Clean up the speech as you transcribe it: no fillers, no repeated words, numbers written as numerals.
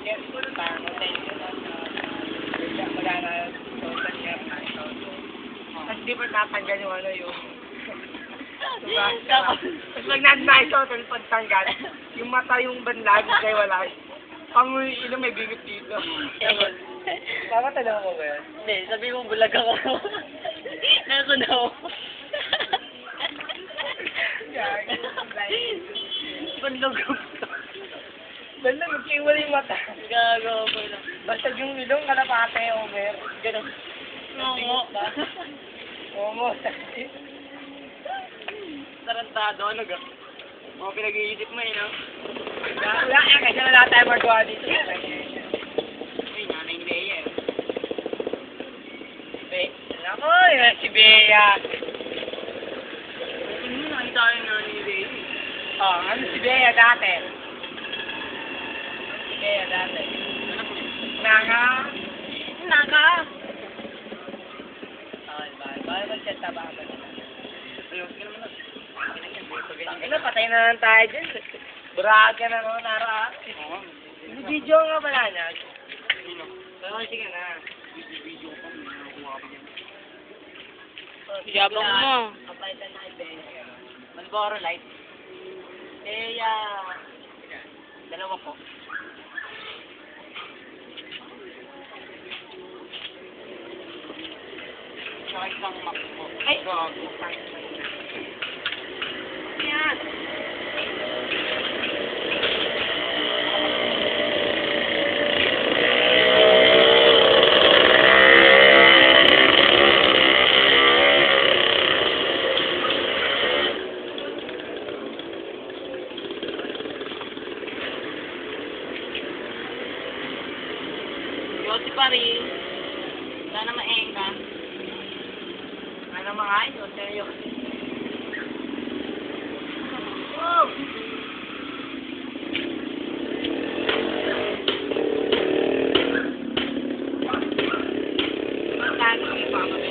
Yes, parang attention na magana social care na ito. Tapos di ba tatanggal yung ano yung diba? Tapos pag nandito, pagtanggal, yung mata yung banlag, kaya wala. Pangulo may bingit dito. Tama tanong mo ba yan? Hindi, sabi mo bulag ako. Nakunaw. Bandog ko. Bandog, nagkiwala yung mata. Gago ko lang. Basta yung ilong, kalapate, over. Ganun. Oo. Oo, Tarantado, ano ga? Mga pinag-iisip mo eh, no? wala yan, kasi wala tayo magawa dito. Ay, nanay ni Bea eh. Ako, yun si Bea. Nakita ko yung nanay ni Bea eh. Oh, ano si Bea dati? Si Bea dati. Nanga. Naka! Ay, bye mag-chat ba ba? Ayun, hindi naman na. Ano, patay na lang tayo dyan. Buraga na no, nara. Oo. Video nga pala niya. Sino? Pero sige na. Video ko, may nakuha ko yan. Yabang mo. Kapalitan na Bea. Malboro Light. Bea. Dalawa po. Saka isang Mac po. Ay! Gago. Yan. Yossi pa rin. Sana maenga. Ano mga ayos, sa'yo. Wow! Magkano yung pamag